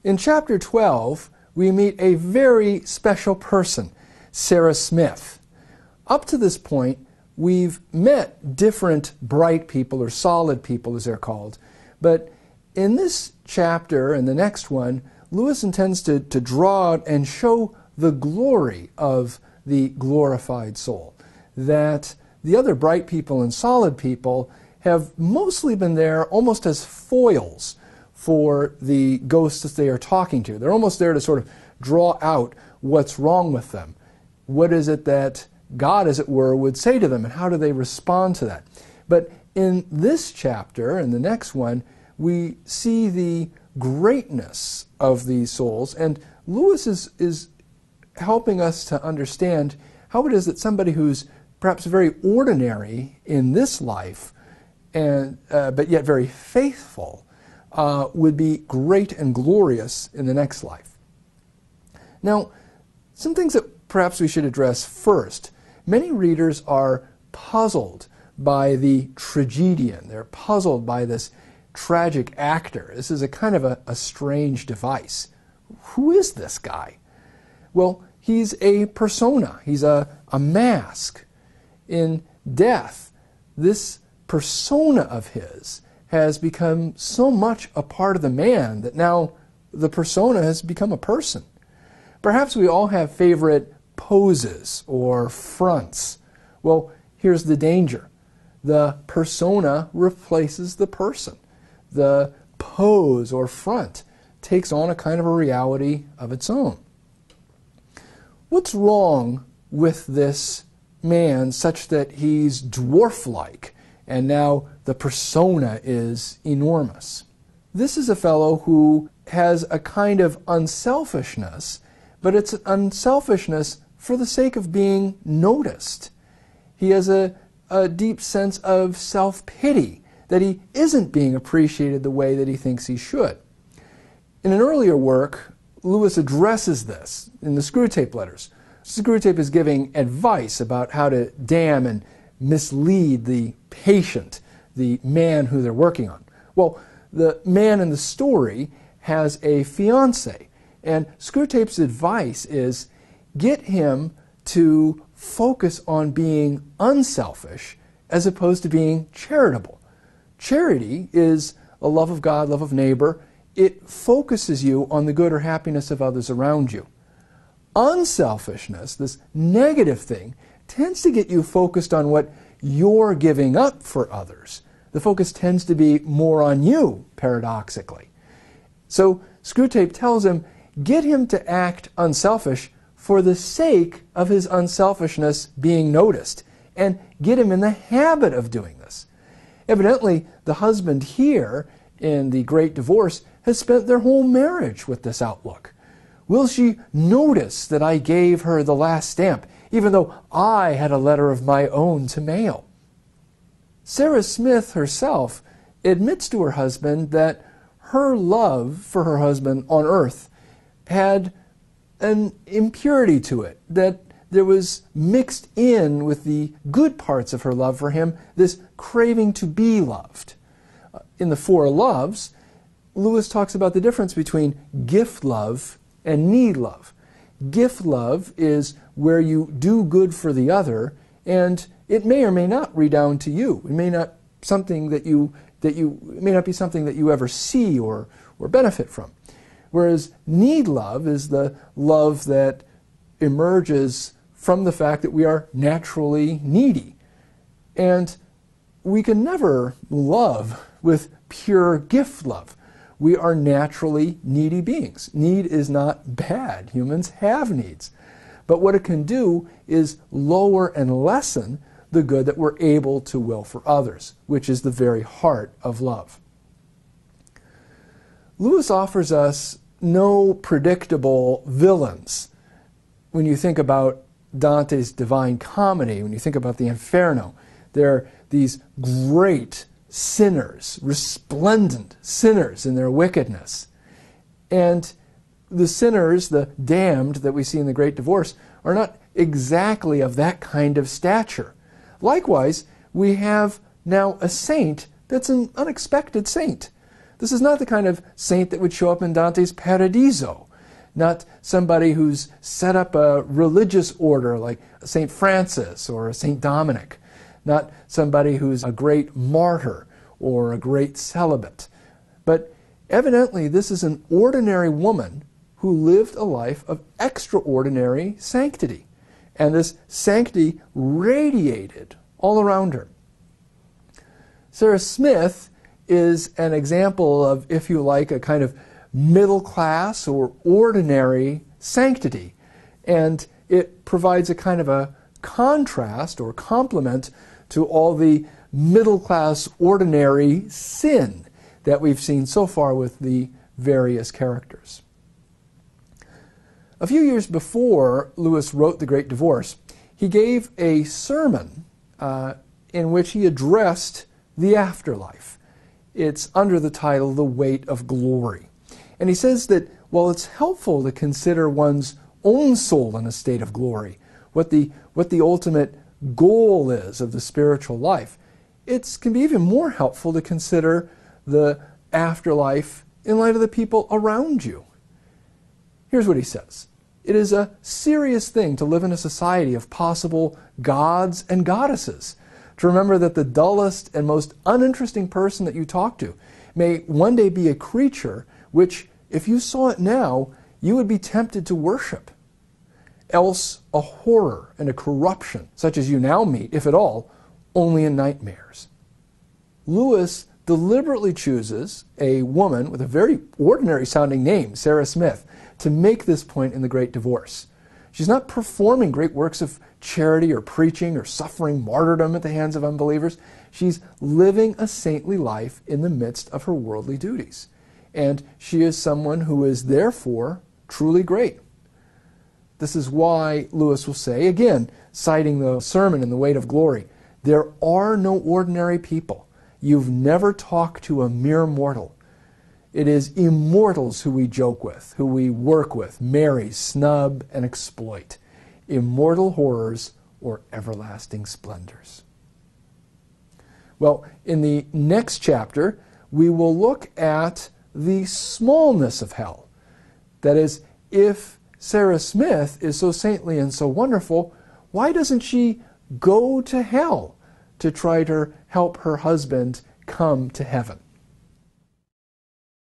In chapter 12, we meet a very special person, Sarah Smith. Up to this point, we've met different bright people, or solid people as they're called, but in this chapter and the next one, Lewis intends to draw out and show the glory of the glorified soul, that the other bright people and solid people have mostly been there almost as foils for the ghosts that they are talking to. They're almost there to sort of draw out what's wrong with them. What is it that God, as it were, would say to them, and how do they respond to that? But in this chapter and the next one, we see the greatness of these souls, and Lewis is helping us to understand how it is that somebody who's perhaps very ordinary in this life, and but yet very faithful, would be great and glorious in the next life. Now, some things that perhaps we should address first. Many readers are puzzled by the tragedian. They're puzzled by this tragic actor. This is a kind of a strange device. Who is this guy? Well, he's a persona. He's a mask. In death, this persona of his has become so much a part of the man that now the persona has become a person. Perhaps we all have favorite poses or fronts. Well, here's the danger. The persona replaces the person. The pose or front takes on a kind of a reality of its own. What's wrong with this man such that he's dwarf-like and now the persona is enormous? This is a fellow who has a kind of unselfishness, but it's an unselfishness for the sake of being noticed. He has a deep sense of self-pity, that he isn't being appreciated the way that he thinks he should. In an earlier work, Lewis addresses this in the Screwtape Letters. Screwtape is giving advice about how to damn and mislead the patient, the man who they're working on. Well, the man in the story has a fiancé, and Screwtape's advice is get him to focus on being unselfish as opposed to being charitable. Charity is a love of God, love of neighbor. It focuses you on the good or happiness of others around you. Unselfishness, this negative thing, tends to get you focused on what you're giving up for others. The focus tends to be more on you, paradoxically. So Screwtape tells him, get him to act unselfish for the sake of his unselfishness being noticed, and get him in the habit of doing this. Evidently, the husband here in the Great Divorce has spent their whole marriage with this outlook. Will she notice that I gave her the last stamp, even though I had a letter of my own to mail? Sarah Smith herself admits to her husband that her love for her husband on earth had an impurity to it, that there was mixed in with the good parts of her love for him, this craving to be loved. In the Four Loves, Lewis talks about the difference between gift love and need love. Gift love is where you do good for the other, and it may or may not redound to you. It may not something that it may not be something that you ever see or benefit from. Whereas need love is the love that emerges from the fact that we are naturally needy. And we can never love with pure gift love. We are naturally needy beings. Need is not bad. Humans have needs. But what it can do is lower and lessen the good that we're able to will for others, which is the very heart of love. Lewis offers us no predictable villains. When you think about Dante's Divine Comedy, when you think about the Inferno, there are these great sinners, resplendent sinners in their wickedness. And the sinners, the damned that we see in the Great Divorce, are not exactly of that kind of stature. Likewise, we have now a saint that's an unexpected saint. This is not the kind of saint that would show up in Dante's Paradiso, not somebody who's set up a religious order like St. Francis or St. Dominic, not somebody who's a great martyr or a great celibate. But evidently this is an ordinary woman who lived a life of extraordinary sanctity. And this sanctity radiated all around her. Sarah Smith is an example of, if you like, a kind of middle class or ordinary sanctity. And it provides a kind of a contrast or complement to all the middle class ordinary sin that we've seen so far with the various characters. A few years before Lewis wrote The Great Divorce, he gave a sermon in which he addressed the afterlife. It's under the title, The Weight of Glory. And he says that while it's helpful to consider one's own soul in a state of glory, what the ultimate goal is of the spiritual life, it can be even more helpful to consider the afterlife in light of the people around you. Here's what he says. It is a serious thing to live in a society of possible gods and goddesses, to remember that the dullest and most uninteresting person that you talk to may one day be a creature which, if you saw it now, you would be tempted to worship. Else a horror and a corruption, such as you now meet, if at all, only in nightmares. Lewis deliberately chooses a woman with a very ordinary sounding name, Sarah Smith, to make this point in The Great Divorce. She's not performing great works of charity or preaching or suffering martyrdom at the hands of unbelievers. She's living a saintly life in the midst of her worldly duties. And she is someone who is therefore truly great. This is why Lewis will say, again, citing the sermon in The Weight of Glory, there are no ordinary people. You've never talked to a mere mortal. It is immortals who we joke with, who we work with, marry, snub, and exploit. Immortal horrors or everlasting splendors. Well, in the next chapter, we will look at the smallness of hell. That is, if Sarah Smith is so saintly and so wonderful, why doesn't she go to hell to try to help her husband come to heaven?